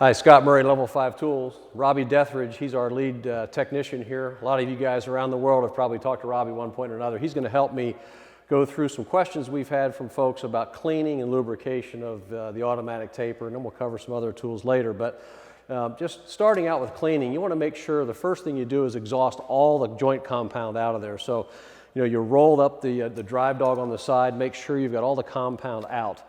Hi, Scott Murray, Level 5 Tools. Robbie Deatherage, he's our lead technician here. A lot of you guys around the world have probably talked to Robbie at one point or another. He's going to help me go through some questions we've had from folks about cleaning and lubrication of the automatic taper, and then we'll cover some other tools later. But just starting out with cleaning, you want to make sure the first thing you do is exhaust all the joint compound out of there. So, you rolled up the drive dog on the side, make sure you've got all the compound out.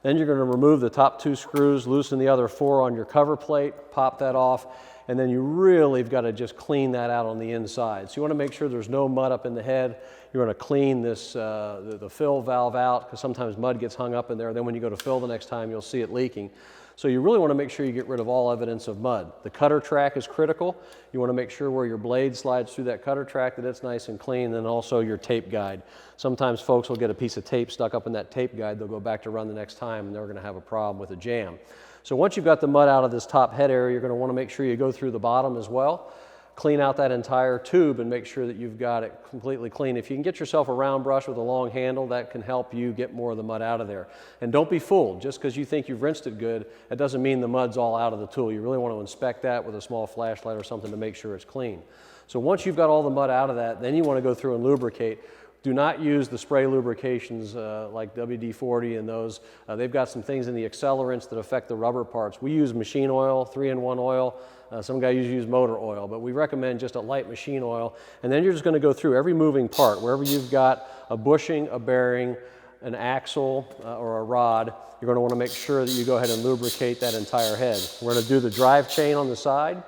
Then you're going to remove the top 2 screws, loosen the other 4 on your cover plate, pop that off, and then you really have got to just clean that out on the inside. So you want to make sure there's no mud up in the head. You want to clean this, the fill valve out, because sometimes mud gets hung up in there. Then when you go to fill the next time, you'll see it leaking. So you really want to make sure you get rid of all evidence of mud. The cutter track is critical. You want to make sure where your blade slides through that cutter track that it's nice and clean, and also your tape guide. Sometimes folks will get a piece of tape stuck up in that tape guide. They'll go back to run the next time, and they're going to have a problem with a jam. So once you've got the mud out of this top head area, you're going to want to make sure you go through the bottom as well. Clean out that entire tube and make sure that you've got it completely clean. If you can get yourself a round brush with a long handle, that can help you get more of the mud out of there. And don't be fooled. Just because you think you've rinsed it good, that doesn't mean the mud's all out of the tool. You really want to inspect that with a small flashlight or something to make sure it's clean. So once you've got all the mud out of that, then you want to go through and lubricate. Do not use the spray lubrications like WD-40 and those. They've got some things in the accelerants that affect the rubber parts. We use machine oil, 3-in-1 oil. Some guys usually use motor oil, but we recommend just a light machine oil. And then you're just going to go through every moving part. Wherever you've got a bushing, a bearing, an axle, or a rod, you're going to want to make sure that you go ahead and lubricate that entire head. We're going to do the drive chain on the side.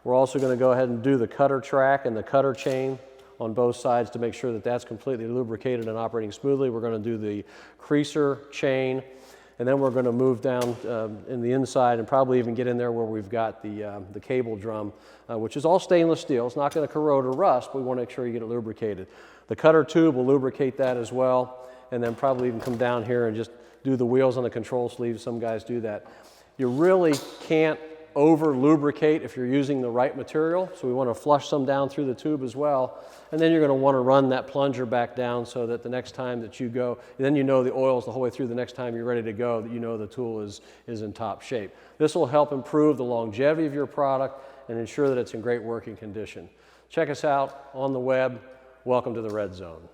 We're also going to go ahead and do the cutter track and the cutter chain on both sides to make sure that that's completely lubricated and operating smoothly. We're going to do the creaser chain, and then we're going to move down in the inside and probably even get in there where we've got the cable drum, which is all stainless steel. It's not going to corrode or rust, but we want to make sure you get it lubricated. The cutter tube will lubricate that as well, and then probably even come down here and just do the wheels on the control sleeve. Some guys do that. You really can't over lubricate if you're using the right material, so we want to flush some down through the tube as well. And then you're going to want to run that plunger back down so that the next time that you go, then you know the oil's the whole way through. The next time you're ready to go, that you know the tool is in top shape. This will help improve the longevity of your product and ensure that it's in great working condition. Check us out on the web. Welcome to the Red Zone.